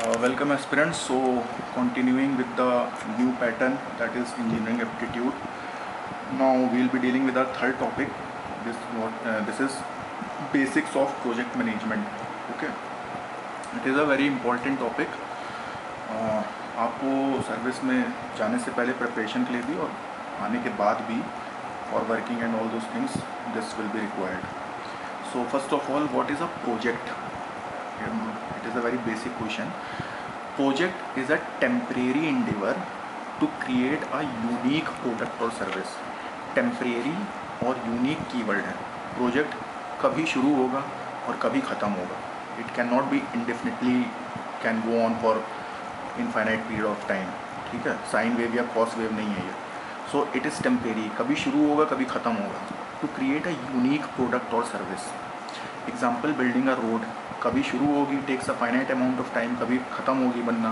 Welcome aspirants. So continuing with the new pattern, that is engineering aptitude. Now we'll be dealing with our third topic. This is basics of project management. Okay, it is a very important topic. आपको service में जाने से पहले preparation के लिए भी और आने के बाद भी for working and all those things, this will be required. So first of all, what is a project? It is a very basic question. Project is a temporary endeavor to create a unique product or service. Temporary और unique keyword है. Project कभी शुरू होगा और कभी ख़त्म होगा. It cannot be indefinitely can go on for infinite period of time. ठीक है, साइन वेव या कॉस वेव नहीं है ये. So it is temporary, कभी शुरू होगा कभी ख़त्म होगा. To create a unique product or service. Example, building a road. कभी शुरू होगी, takes a finite amount of time, कभी ख़त्म होगी बनना,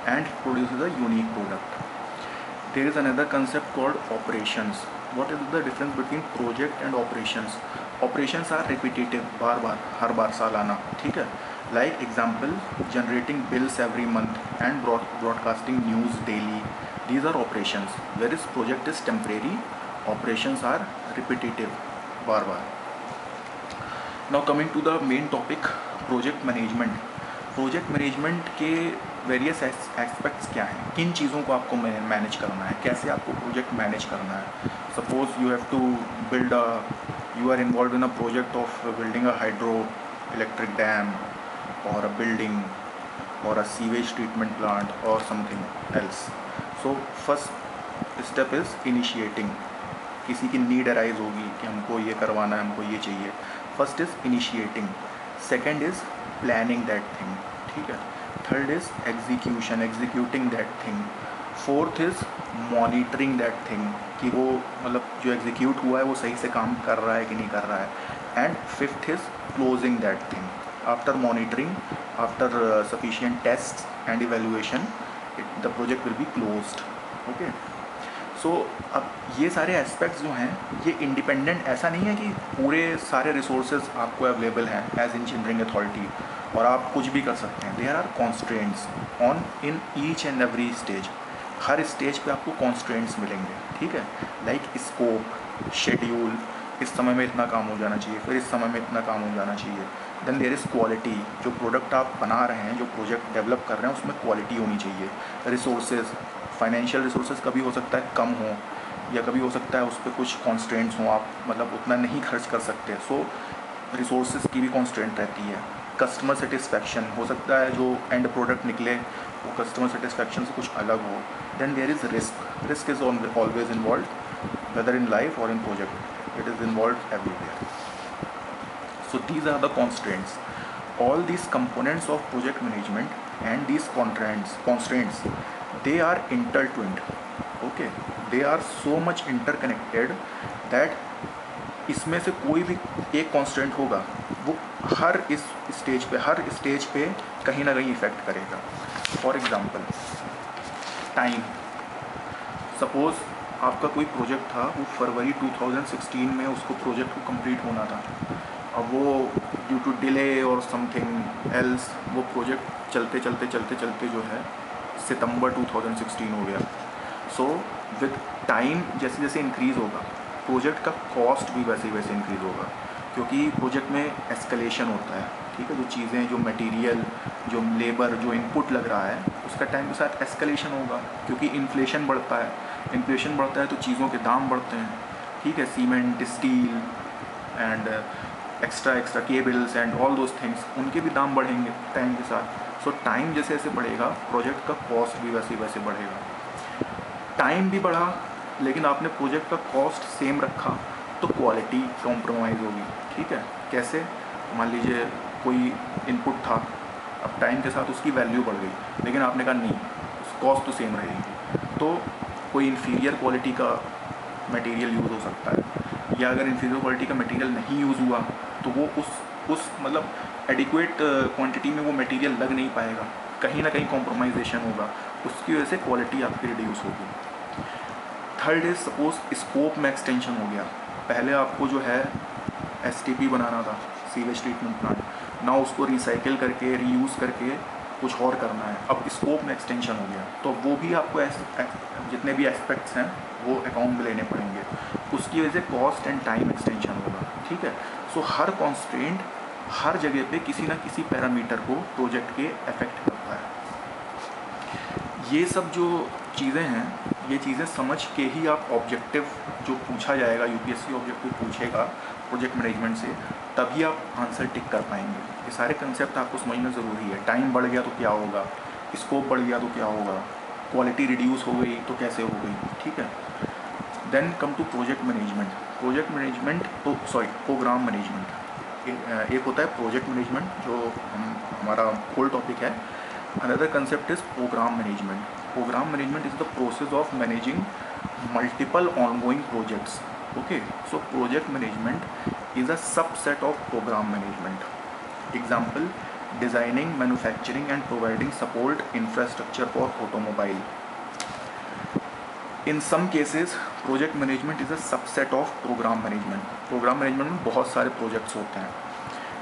and produces a unique product. There is another concept called operations. What is the difference between project and operations? Operations are repetitive, बार बार हर बार सालाना. ठीक है, like example generating bills every month and broadcasting news daily. These are operations. Where is project is temporary, operations are repetitive, बार बार. Now coming to the main topic, project management. Project management के various aspects क्या हैं, किन चीज़ों को आपको manage करना है, कैसे आपको प्रोजेक्ट मैनेज करना है. Suppose you have to build you are involve in a project of building a hydro electric dam और अ बिल्डिंग और अ सीवेज ट्रीटमेंट प्लांट और something else. So first step is initiating. किसी की need arise होगी कि हमको ये करवाना है, हमको ये चाहिए. First is initiating. Second is planning that thing. ठीक है. Third is execution, executing that thing. Fourth is monitoring that thing, कि वो मतलब जो एग्जीक्यूट हुआ है वो सही से काम कर रहा है कि नहीं कर रहा है. And fifth is closing that thing. After monitoring, after sufficient test and evaluation, the project will be closed. Okay. So अब ये सारे एस्पेक्ट्स जो हैं ये इंडिपेंडेंट, ऐसा नहीं है कि पूरे सारे रिसोर्सेज आपको अवेलेबल हैं एज इंजीनियरिंग अथॉरिटी और आप कुछ भी कर सकते हैं. There are constraints on in each and every stage. हर स्टेज पे आपको कॉन्स्ट्रेंट्स मिलेंगे. ठीक है, लाइक स्कोप, शेड्यूल, इस समय में इतना काम हो जाना चाहिए, फिर इस समय में इतना काम हो जाना चाहिए. Then there is quality. जो प्रोडक्ट आप बना रहे हैं, जो प्रोजेक्ट डेवलप कर रहे हैं, उसमें क्वालिटी होनी चाहिए. रिसोर्सेज, फाइनेंशियल रिसोर्सेज कभी हो सकता है कम हो, या कभी हो सकता है उस पर कुछ कॉन्स्ट्रेंट्स हों, आप मतलब उतना नहीं खर्च कर सकते. सो रिसोर्सेज की भी कॉन्स्ट्रेंट रहती है. कस्टमर सेटिस्फैक्शन, हो सकता है जो एंड प्रोडक्ट निकले वो कस्टमर सेटिस्फैक्शन से कुछ अलग हो. Then there is risk. Risk is always involve, whether in life और in project, it is involve everywhere. So these are the constraints. All these components of project management and these constraints, they are intertwined. Okay, they are so much interconnected that इसमें से कोई भी एक constraint होगा वो हर stage पे कहीं ना कहीं इफेक्ट करेगा. For example time. सपोज आपका कोई प्रोजेक्ट था, वो फरवरी 2016 में उसको प्रोजेक्ट को कंप्लीट होना था. अब वो ड्यू टू डिले और समथिंग एल्स वो प्रोजेक्ट चलते चलते जो है सितंबर 2016 हो गया. सो विद टाइम जैसे जैसे इंक्रीज़ होगा, प्रोजेक्ट का कॉस्ट भी वैसे वैसे इंक्रीज़ होगा, क्योंकि प्रोजेक्ट में एस्केलेशन होता है. ठीक है, जो चीज़ें, जो मटेरियल, जो लेबर, जो इनपुट लग रहा है, उसका टाइम के साथ एस्केलेशन होगा, क्योंकि इन्फ्लेशन बढ़ता है. इन्फ्लेशन बढ़ता है तो चीज़ों के दाम बढ़ते हैं. ठीक है, cement, steel and extra cables and all those things, उनके भी दाम बढ़ेंगे टाइम के साथ. सो टाइम जैसे जैसे बढ़ेगा, प्रोजेक्ट का कॉस्ट भी वैसे वैसे बढ़ेगा. टाइम भी बढ़ा लेकिन आपने प्रोजेक्ट का कॉस्ट सेम रखा तो क्वालिटी कॉम्प्रोमाइज़ होगी. ठीक है, कैसे? मान लीजिए कोई इनपुट था, अब टाइम के साथ उसकी वैल्यू बढ़ गई, लेकिन आपने कहा नहीं, कॉस्ट तो सेम रहेगी, तो कोई इन्फीरियर क्वालिटी का मटेरियल यूज़ हो सकता है. या अगर इन्फीरियर क्वालिटी का मटेरियल नहीं यूज़ हुआ तो वो उस मतलब एडिक्वेट क्वांटिटी में वो मटेरियल लग नहीं पाएगा, कहीं ना कहीं कॉम्प्रोमाइजेशन होगा, उसकी वजह से क्वालिटी आपकी रिड्यूस होगी. थर्ड इज सपोज स्कोप में एक्सटेंशन हो गया. पहले आपको जो है STP बनाना था, सीवेज ट्रीटमेंट प्लांट. ना उसको रिसाइकिल करके, रीयूज़ करके कुछ और करना है, अब स्कोप में एक्सटेंशन हो गया, तो वो भी आपको जितने भी एस्पेक्ट्स हैं वो अकाउंट में लेने पड़ेंगे, उसकी वजह से कॉस्ट एंड टाइम एक्सटेंशन होगा, ठीक है। सो हर कॉन्स्ट्रेंट हर जगह पे किसी ना किसी पैरामीटर को प्रोजेक्ट के अफेक्ट करता है। ये सब जो चीज़ें हैं, ये चीज़ें समझ के ही आप ऑब्जेक्टिव जो पूछा जाएगा, यूपीएससी ऑब्जेक्टिव पूछेगा प्रोजेक्ट मैनेजमेंट से, तभी आप आंसर टिक कर पाएंगे। ये सारे कंसेप्ट आपको समझना ज़रूरी है। टाइम बढ़ गया तो क्या होगा, स्कोप बढ़ गया तो क्या होगा, क्वालिटी रिड्यूस हो गई तो कैसे हो गई, ठीक है। Then come to project management. Project management तो प्रोग्राम मैनेजमेंट। एक होता है प्रोजेक्ट मैनेजमेंट जो हमारा होल टॉपिक है। Another concept is program management. Program management is the process of managing multiple ongoing projects. Okay, so project management is a subset of program management. Example, designing, manufacturing and providing support infrastructure for automobile. In some cases project management is a subset of program management. Program management में बहुत सारे projects होते हैं।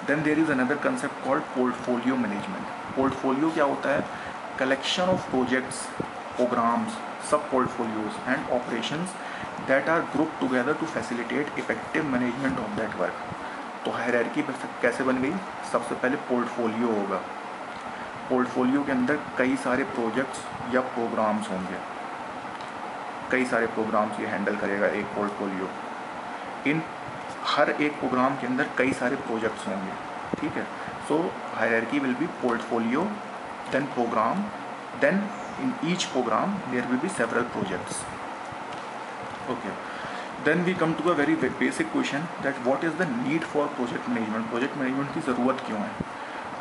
Then there is another concept called portfolio management. Portfolio क्या होता है? Collection of projects, programs, sub portfolios and operations that are group together to facilitate effective management of that work. तो hierarchy कैसे बन गई? सबसे पहले पोर्टफोलियो होगा। पोर्टफोलियो के अंदर कई सारे प्रोजेक्ट्स या प्रोग्राम्स होंगे, कई सारे प्रोग्राम्स ये हैंडल करेगा एक पोर्टफोलियो। इन हर एक प्रोग्राम के अंदर कई सारे प्रोजेक्ट्स होंगे, ठीक है। So hierarchy will be portfolio, then program, then in each program there will be several projects. Okay, then we come to a very basic question that what is the need for project management. Project management की ज़रूरत क्यों है?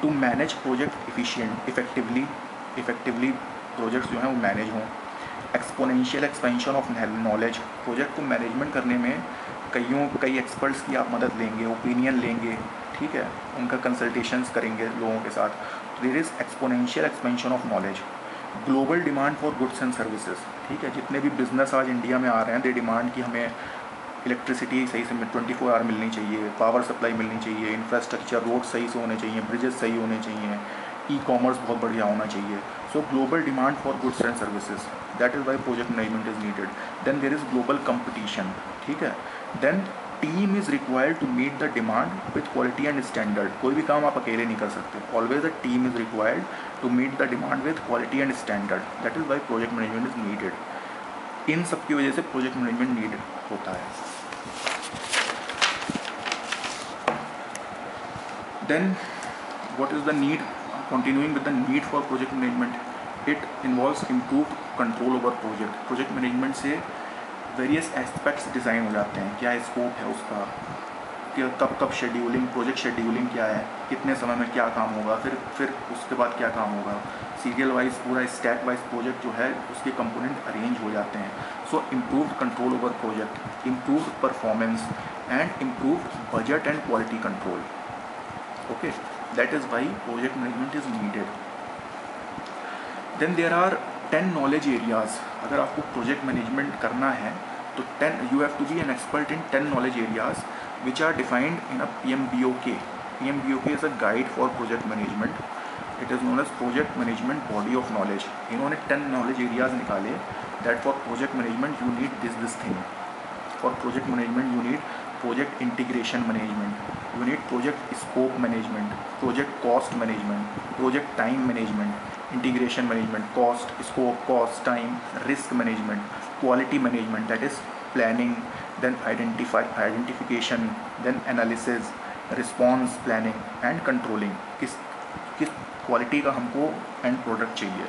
To manage project effectively projects जो हैं वो manage हों। Exponential expansion of knowledge. Project को management करने में कई एक्सपर्ट्स की आप मदद लेंगे, ओपिनियन लेंगे, ठीक है, उनका कंसल्टेशंस करेंगे लोगों के साथ। There is exponential expansion of knowledge. Global demand for goods and services, ठीक है। जितने भी बिजनेस आज इंडिया में आ रहे हैं, दे डिमांड कि हमें इलेक्ट्रिसिटी सही से 24 आवर मिलनी चाहिए, पावर सप्लाई मिलनी चाहिए, इंफ्रास्ट्रक्चर, रोड सही से होने चाहिए, ब्रिजेस सही होने चाहिए, ई कॉमर्स बहुत बढ़िया होना चाहिए। So global demand for goods and services, that is why project management is needed. Then there is global competition, ठीक है। Then team is required to meet the demand with quality and standard. कोई भी काम आप अकेले नहीं कर सकते, always a team is required to meet the demand with quality and standard, that is why project management is needed. इन सब की वजह से प्रोजेक्ट मैनेजमेंट नीड होता है। Then what is the need? Continuing with the need for project management, it involves improved control over project. Project management से various aspects design हो जाते हैं। क्या स्कोप है उसका, कि कब शेड्यूलिंग, प्रोजेक्ट शेड्यूलिंग क्या है, कितने समय में क्या काम होगा, फिर उसके बाद क्या काम होगा। सीरियल वाइज पूरा स्टैक वाइज प्रोजेक्ट जो है उसके कंपोनेंट अरेंज हो जाते हैं। So improved control over project, improved performance and improved budget and quality control. Okay, that is why project management is needed. Then there are 10 knowledge areas. अगर आपको project management करना है तो you have to be an expert in 10 knowledge areas which are defined in a PMBOK. PMBOK is a guide for project management. It is known as project management body of knowledge. इन्होंने 10 knowledge areas निकाले that for project management you need this thing. For project management you need project integration management, you need project scope management, project cost management, project time management, integration management, cost, scope, cost, time, risk management, quality management, that is planning, then identification, then analysis, response planning and controlling. किस quality का हमको end product चाहिए।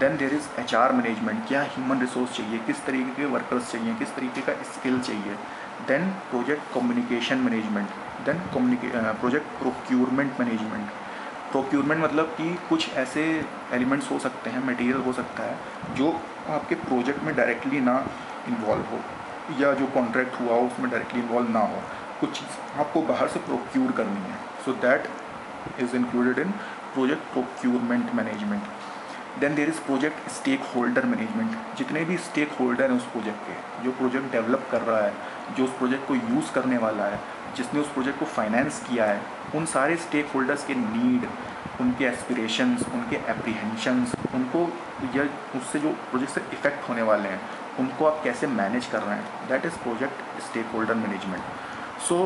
Then there is HR management, क्या human resource चाहिए, किस तरीके के workers चाहिए, किस तरीके का स्किल चाहिए। Then project communication management, then project procurement management. Procurement मतलब कि कुछ ऐसे एलिमेंट्स हो सकते हैं, मटेरियल हो सकता है जो आपके प्रोजेक्ट में डायरेक्टली ना इन्वॉल्व हो, या जो कॉन्ट्रैक्ट हुआ हो उसमें डायरेक्टली इन्वॉल्व ना हो, कुछ चीज़ आपको बाहर से प्रोक्यूर करनी है। So that is included in project procurement management. Then there is project stake holder management. जितने भी स्टेक होल्डर हैं उस प्रोजेक्ट के, जो प्रोजेक्ट डेवलप कर रहा है, जो उस प्रोजेक्ट को यूज़ करने वाला है, जिसने उस प्रोजेक्ट को फाइनेंस किया है, उन सारे स्टेक होल्डर्स के नीड, उनके एस्पिरेशंस, उनके एप्रीहेंशंस, उनको या उससे जो प्रोजेक्ट से इफ़ेक्ट होने वाले हैं, उनको आप कैसे मैनेज कर रहे हैं, that is project stake holder management. So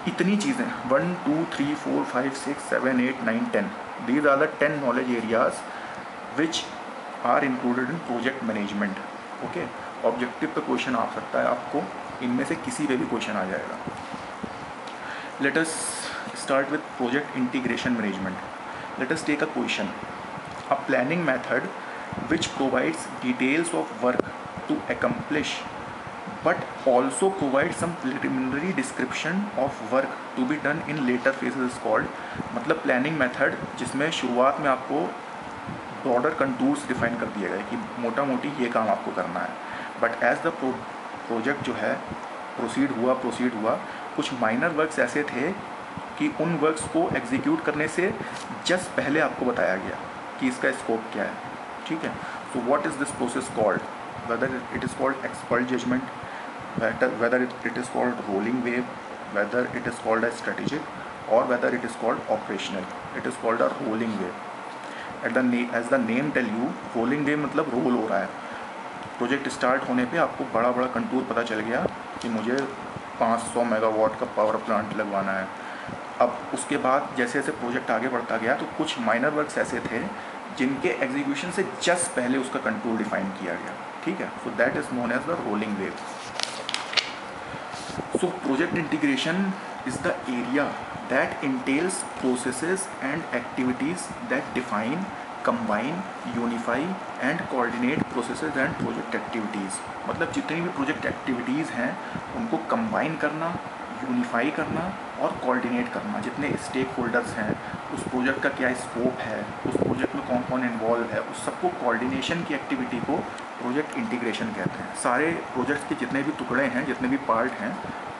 इतनी चीज़ें 1 2 3 4 5 6 7 8 9 10, these are the 10 knowledge areas which are included in project management. Okay, objective पे क्वेश्चन आ सकता है आपको, इनमें से किसी पे भी क्वेश्चन आ जाएगा। Let us start with project integration management. Let us take a question, a planning method which provides details of work to accomplish but also provides some preliminary description of work to be done in later phases is called, मतलब planning method जिसमें शुरुआत में आपको broader contours define कर दिया गया कि मोटा मोटी ये काम आपको करना है, बट एज द प्रोजेक्ट जो है प्रोसीड हुआ, कुछ माइनर वर्क्स ऐसे थे कि उन वर्क्स को एग्जीक्यूट करने से जस्ट पहले आपको बताया गया कि इसका स्कोप क्या है। ठीक है, so what is this process called, whether it is called expert judgement, whether it is called rolling wave, whether it is called as strategic or whether it is called operational, it is called a rolling wave. As the name tell you, rolling wave मतलब role हो रहा है। Project start होने पे आपको बड़ा बड़ा contour पता चल गया कि मुझे 500 मेगावाट का पावर प्लांट लगवाना है। अब उसके बाद जैसे जैसे प्रोजेक्ट आगे बढ़ता गया तो कुछ माइनर वर्क्स ऐसे थे जिनके एग्जीक्यूशन से जस्ट पहले उसका कंटूर डिफाइन किया गया। ठीक है, so that is known as the rolling wave. So project integration is the area that entails processes and activities that define, combine, unify and coordinate processes and project activities। मतलब जितनी भी project activities हैं उनको combine करना, unify करना और coordinate करना। जितने स्टेक होल्डर्स हैं, उस प्रोजेक्ट का क्या स्कोप है, उस प्रोजेक्ट में कौन कौन इन्वॉल्व है, उस सबको कोऑर्डिनेशन की एक्टिविटी को प्रोजेक्ट इंटीग्रेशन कहते हैं। सारे प्रोजेक्ट्स के जितने भी टुकड़े हैं, जितने भी पार्ट हैं,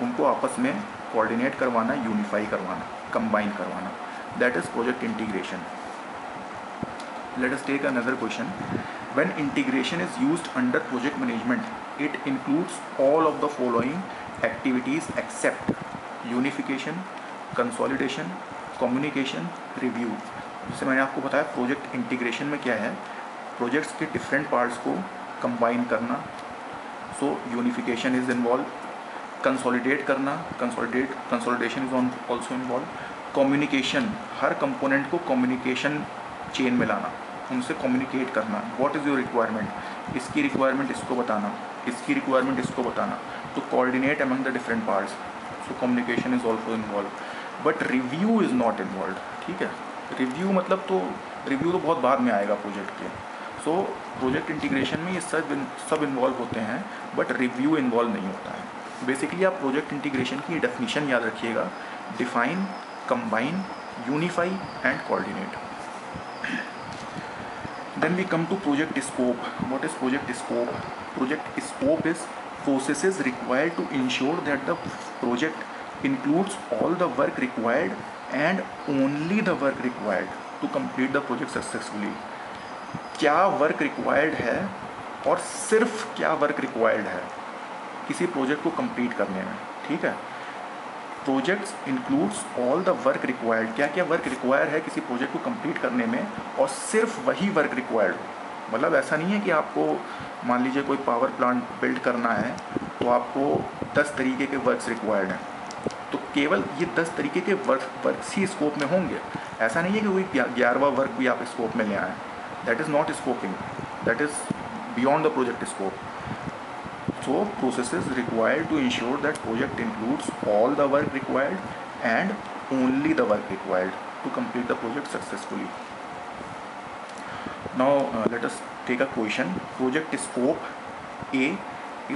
उनको आपस में कोऑर्डिनेट करवाना, यूनिफाई करवाना, कंबाइन करवाना, that is project integration. Let us take another question, when integration is used under project management it includes all of the following activities except unification, consolidation, communication, review. जैसे मैंने आपको बताया project integration में क्या है, projects के different parts को combine करना, सो यूनिफिकेशन इज इन्वॉल्व, कंसोलिडेट करना, consolidation is also involve, communication, her component को कम्युनिकेशन चेन में लाना, उनसे कम्युनिकेट करना, व्हाट इज़ योर रिक्वायरमेंट, इसकी रिक्वायरमेंट इसको बताना, इसकी रिक्वायरमेंट इसको बताना, तो coordinate among the different parts, so communication is also involve, but review is not involve. ठीक है, रिव्यू मतलब तो रिव्यू तो बहुत बाद में आएगा प्रोजेक्ट के। सो प्रोजेक्ट इंटीग्रेशन में ये सब इन्वॉल्व होते हैं, बट रिव्यू इन्वॉल्व नहीं होता है। बेसिकली आप प्रोजेक्ट इंटीग्रेशन की डेफिनेशन याद रखिएगा, define, combine, unify and coordinate. Then we come to project scope. What is project scope? Project scope is processes required to ensure that the project includes all the work required and only the work required to complete the project successfully. क्या work required है और सिर्फ क्या work required है किसी project को complete करने में। ठीक है, projects includes all the work required, क्या क्या वर्क रिक्वायर है किसी प्रोजेक्ट को कंप्लीट करने में, और सिर्फ वही वर्क रिक्वायर्ड हो। मतलब ऐसा नहीं है कि आपको मान लीजिए कोई पावर प्लांट बिल्ड करना है तो आपको 10 तरीके के वर्क्स रिक्वायर्ड हैं, तो केवल ये 10 तरीके के वर्क्स ही स्कोप में होंगे। ऐसा नहीं है कि कोई 11वां वर्क भी आप स्कोप में ले आएँ, that is not scoping, that is beyond the project scope. So processes required to ensure that project includes all the work required and only the work required to complete the project successfully. Now let us take a question. Project scope A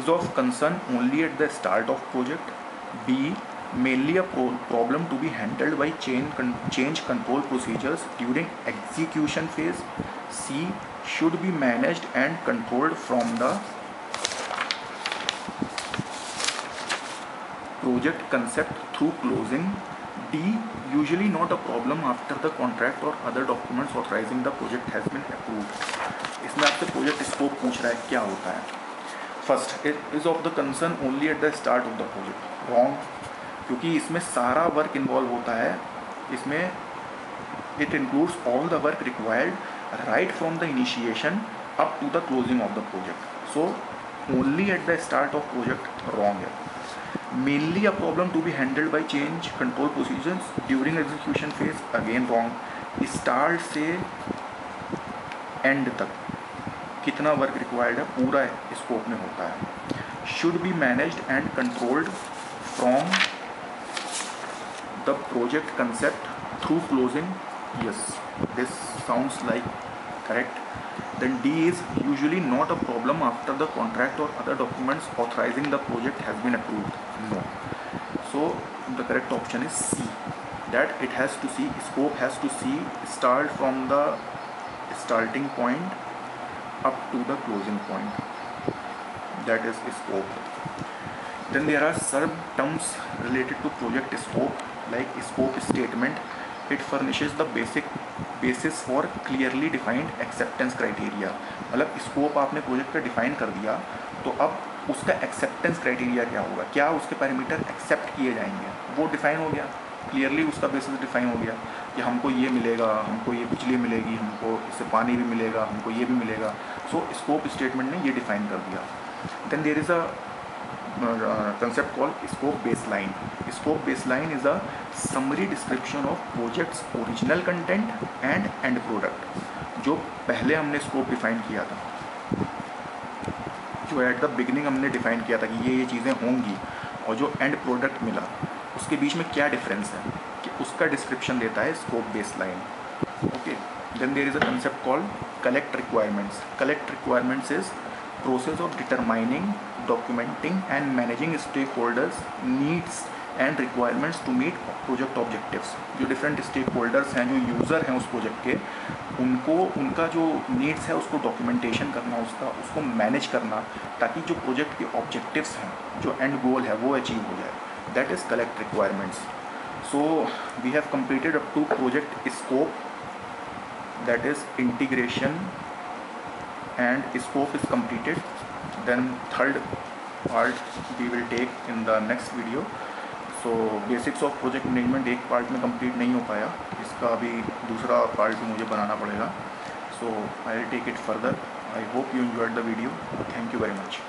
is of concern only at the start of project. B mainly a problem to be handled by change control procedures during execution phase. C should be managed and controlled from the project concept through closing. D, usually not a problem after the contract or other documents authorizing the project has been approved. इसमें आपसे project scope पूछ रहा है, क्या होता है. First, it is of the concern only at the start of the project. Wrong, क्योंकि इसमें सारा वर्क इन्वॉल्व होता है. इसमें it includes all the work required right from the initiation up to the closing of the project. So only at the start of project wrong है. Mainly a problem to be handled by change control procedures during execution phase, again wrong. Start से end तक कितना work required है पूरा scope में होता है. Should be managed and controlled from the project concept through closing. Yes, this sounds like correct. Then D is usually not a problem after the contract or other documents authorizing the project has been approved. No. So the correct option is C, that it has to see, scope has to see start from the starting point up to the closing point. That is scope. Then there are sub terms related to project scope, like scope statement. It furnishes the basis for clearly defined acceptance criteria. मतलब scope आपने project का define कर दिया, तो अब उसका acceptance criteria क्या होगा, क्या उसके पैरामीटर एक्सेप्ट किए जाएंगे, वो डिफाइन हो गया. क्लियरली उसका बेसिस डिफाइन हो गया कि हमको ये मिलेगा, हमको ये बिजली मिलेगी, हमको इससे पानी भी मिलेगा, हमको ये भी मिलेगा. सो स्कोप स्टेटमेंट ने ये डिफाइन कर दिया. Then there is a concept called scope baseline. Scope baseline is a summary description of project's original content and end product. जो पहले हमने स्कोप डिफाइन किया था, जो एट द बिगिनिंग हमने डिफाइन किया था कि ये चीज़ें होंगी, और जो एंड प्रोडक्ट मिला उसके बीच में क्या डिफरेंस है, कि उसका डिस्क्रिप्शन देता है scope baseline. Okay. Then there is a concept called collect requirements. Collect requirements is process of determining, documenting and managing stakeholders needs and requirements to meet project objectives. जो different stakeholders हैं, जो user हैं उस project के, उनको उनका जो needs है उसको documentation करना, उसको manage करना, ताकि जो प्रोजेक्ट के objectives हैं, जो end goal है वो achieve हो जाए. That is collect requirements. So we have completed up to project scope, that is integration and scope is completed. Then third part we will take in the next video. So basics of project management एक part में complete नहीं हो पाया, इसका अभी दूसरा part भी मुझे बनाना पड़ेगा. So I will take it further. I hope you enjoyed the video. Thank you very much.